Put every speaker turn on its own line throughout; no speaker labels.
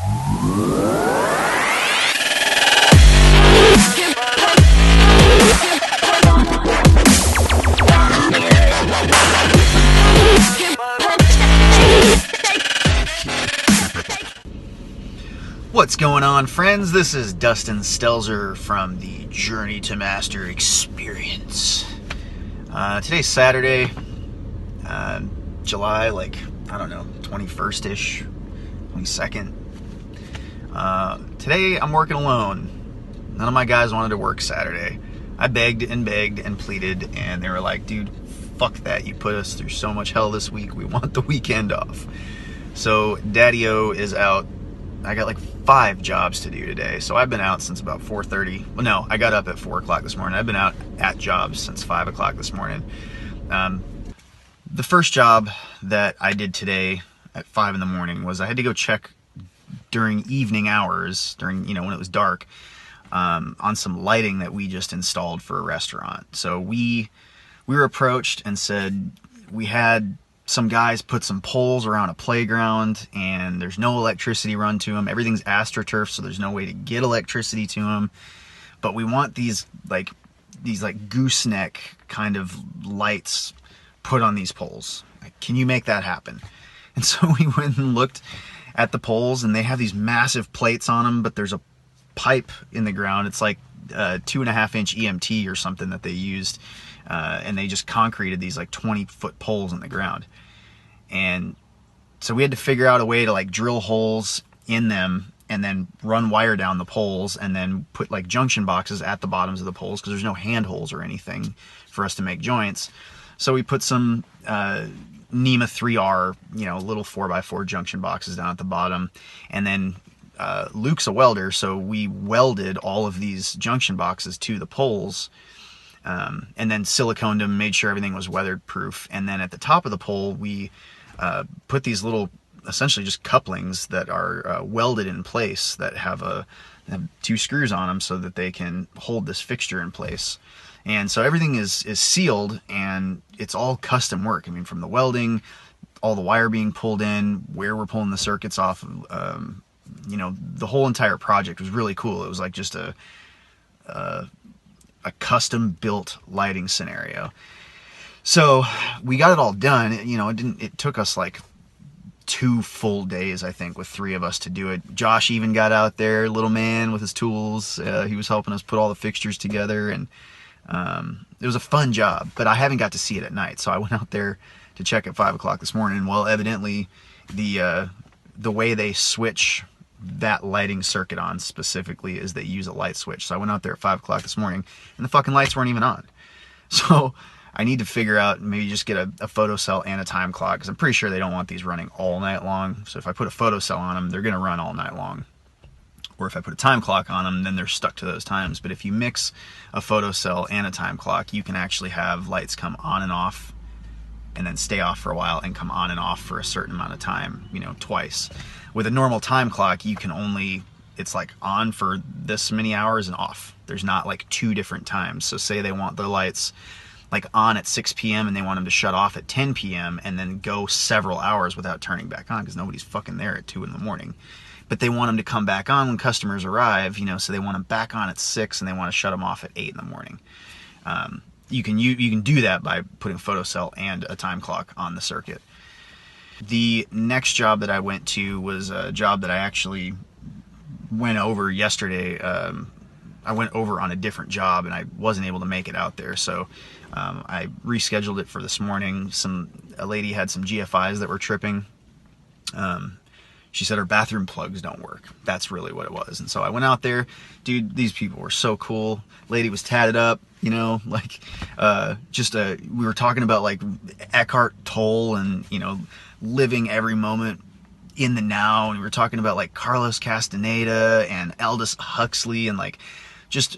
What's going on, friends? This is Dustin Stelzer from the Journey to Master Experience. Today's Saturday, July, 21st-ish, 22nd. Today I'm working alone. None of my guys wanted to work Saturday. I begged and pleaded, and they were like, dude, fuck that. You put us through so much hell this week. We want the weekend off. So Daddy-O is out. I got like 5 jobs to do today, so I've been out since about 4:30. Well, no, I got up at 4 o'clock this morning. I've been out at jobs since 5 o'clock this morning. The first job that I did today at 5 in the morning was I had to go check during evening hours, when it was dark, on some lighting that we just installed for a restaurant. So we were approached and said we had some guys put some poles around a playground and there's no electricity run to them. Everything's AstroTurf, so there's no way to get electricity to them. But we want these gooseneck kind of lights put on these poles. Can you make that happen? And so we went and looked at the poles, and they have these massive plates on them, but there's a pipe in the ground. It's like 2.5-inch EMT or something that they used. And they just concreted these 20-foot poles in the ground. And so we had to figure out a way to drill holes in them and then run wire down the poles and then put junction boxes at the bottoms of the poles because there's no hand holes or anything for us to make joints. So we put some NEMA 3R, little 4x4 junction boxes down at the bottom. And then Luke's a welder, so we welded all of these junction boxes to the poles. And then siliconed them, made sure everything was weatherproof. And then at the top of the pole, we put these little, essentially just couplings that are welded in place that have 2 screws on them so that they can hold this fixture in place. And so everything is sealed, and it's all custom work. I mean, from the welding, all the wire being pulled in, where we're pulling the circuits off, the whole entire project was really cool. It was like just a custom built lighting scenario. So we got it all done. It took us 2 full days, I think, with 3 of us to do it. Josh even got out there, little man with his tools. He was helping us put all the fixtures together, and it was a fun job, but I haven't got to see it at night. So I went out there to check at 5 o'clock this morning. Well, evidently the way they switch that lighting circuit on specifically is they use a light switch. So I went out there at 5 o'clock this morning and the fucking lights weren't even on. So I need to figure out, maybe just get a photocell and a time clock, because I'm pretty sure they don't want these running all night long. So if I put a photocell on them, they're going to run all night long. Or if I put a time clock on them, then they're stuck to those times. But if you mix a photocell and a time clock, you can actually have lights come on and off and then stay off for a while and come on and off for a certain amount of time, twice. With a normal time clock, you can only, it's on for this many hours and off. There's not 2 different times. So say they want their lights on at 6 p.m. and they want them to shut off at 10 p.m. and then go several hours without turning back on because nobody's fucking there at 2 in the morning. But they want them to come back on when customers arrive, so they want them back on at 6 and they want to shut them off at 8 in the morning. You can do that by putting a photocell and a time clock on the circuit. The next job that I went to was a job that I actually went over yesterday. I went over on a different job and I wasn't able to make it out there, so I rescheduled it for this morning. A lady had some GFIs that were tripping. She said her bathroom plugs don't work. That's really what it was. And so I went out there. Dude, these people were so cool. Lady was tatted up, we were talking about Eckhart Tolle and, living every moment in the now. And we were talking about Carlos Castaneda and Aldous Huxley and just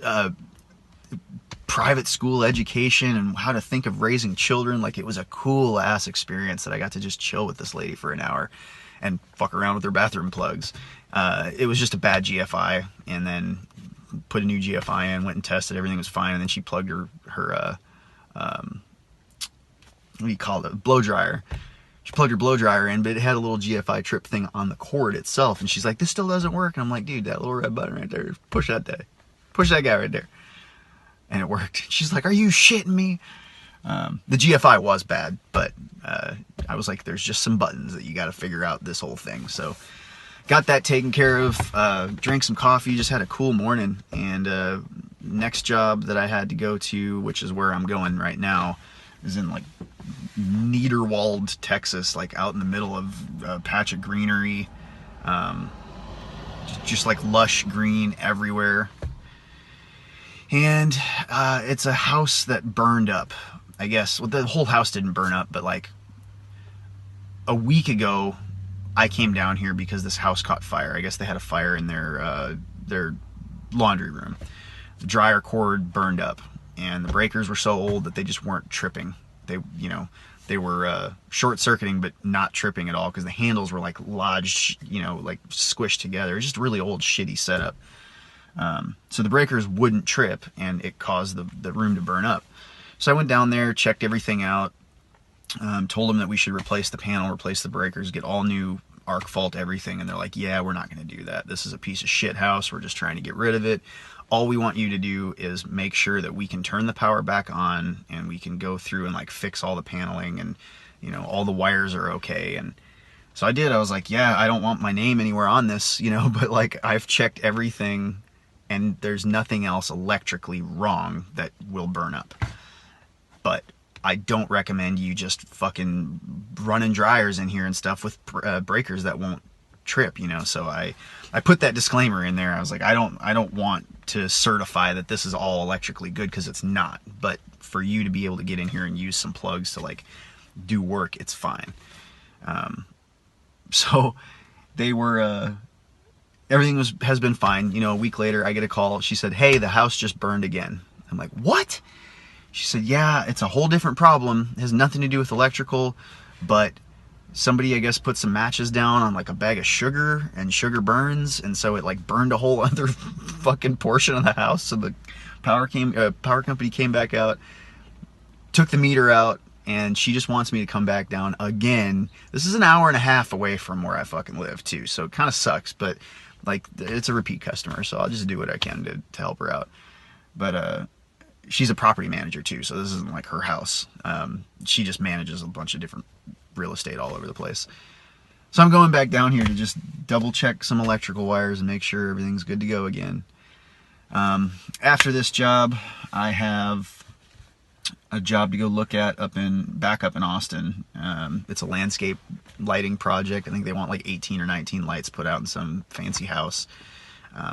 private school education and how to think of raising children. It was a cool ass experience that I got to just chill with this lady for an hour and fuck around with her bathroom plugs. It was just a bad GFI, and then put a new GFI in, went and tested, everything was fine, and then she plugged her what do you call it, blow dryer. She plugged her blow dryer in, but it had a little GFI trip thing on the cord itself. And she's like, this still doesn't work. And I'm like, dude, that little red button right there, push that guy. Push that guy right there. And it worked. She's like, are you shitting me? The GFI was bad, but I was like, there's just some buttons that you got to figure out this whole thing. So got that taken care of, drank some coffee, just had a cool morning. And next job that I had to go to, which is where I'm going right now, is in like Niederwald, Texas, like out in the middle of a patch of greenery, just like lush green everywhere. And it's a house that burned up, I guess. Well, the whole house didn't burn up, but like a week ago, I came down here because this house caught fire. I guess they had a fire in their laundry room. The dryer cord burned up, and the breakers were so old that they just weren't tripping. They were short-circuiting, but not tripping at all, because the handles were like lodged, like squished together. It was just a really old, shitty setup. So the breakers wouldn't trip, and it caused the room to burn up. So I went down there, checked everything out, told them that we should replace the panel, replace the breakers, get all new arc fault everything, and they're like, yeah, we're not going to do that. This is a piece of shit house. We're just trying to get rid of it. All we want you to do is make sure that we can turn the power back on, and we can go through and like fix all the paneling, and all the wires are okay. And so I did. I was like, yeah, I don't want my name anywhere on this, but like I've checked everything, and there's nothing else electrically wrong that will burn up. But I don't recommend you just fucking running dryers in here and stuff with breakers that won't trip, So I put that disclaimer in there. I was like, I don't want to certify that this is all electrically good, because it's not. But for you to be able to get in here and use some plugs to like do work, it's fine. So they were, everything has been fine. A week later, I get a call. She said, hey, the house just burned again. I'm like, what? She said, yeah, it's a whole different problem. It has nothing to do with electrical, but somebody, I guess, put some matches down on like a bag of sugar, and sugar burns, and so it like burned a whole other fucking portion of the house. So the power company came back out, took the meter out, and she just wants me to come back down again. This is an hour and a half away from where I fucking live too, so it kind of sucks, but like it's a repeat customer, so I'll just do what I can to help her out. But she's a property manager too, so this isn't like her house. She just manages a bunch of different real estate all over the place. So I'm going back down here to just double check some electrical wires and make sure everything's good to go again. After this job, I have a job to go look at back up in Austin. It's a landscape lighting project. I think they want like 18 or 19 lights put out in some fancy house.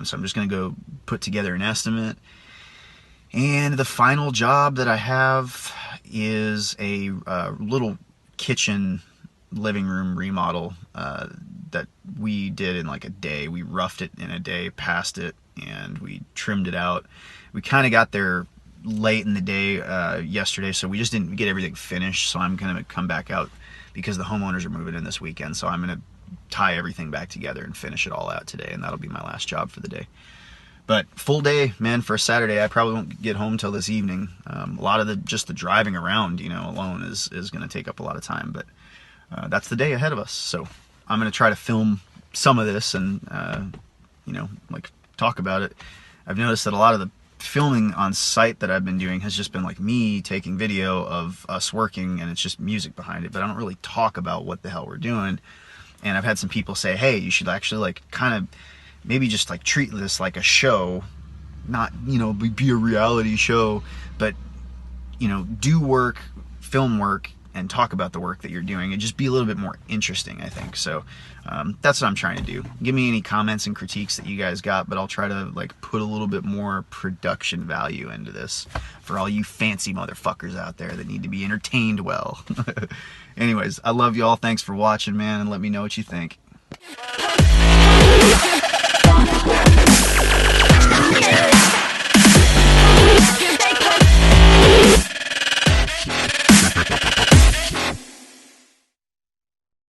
So I'm just going to go put together an estimate. And the final job that I have is a little kitchen living room remodel that we did in like a day. We roughed it in a day, passed it, and we trimmed it out. We kind of got there late in the day yesterday, so we just didn't get everything finished. So I'm going to come back out because the homeowners are moving in this weekend. So I'm going to tie everything back together and finish it all out today, and that'll be my last job for the day. But full day, man, for a Saturday. I probably won't get home till this evening. A lot of just the driving around, alone is going to take up a lot of time. But that's the day ahead of us. So I'm going to try to film some of this and, like talk about it. I've noticed that a lot of the filming on site that I've been doing has just been like me taking video of us working, and it's just music behind it. But I don't really talk about what the hell we're doing. And I've had some people say, hey, you should actually like kind of maybe just like treat this like a show, not, be a reality show, but, do work, film work, and talk about the work that you're doing, and just be a little bit more interesting, I think. So that's what I'm trying to do. Give me any comments and critiques that you guys got, but I'll try to like put a little bit more production value into this for all you fancy motherfuckers out there that need to be entertained well. Anyways, I love y'all. Thanks for watching, man, and let me know what you think.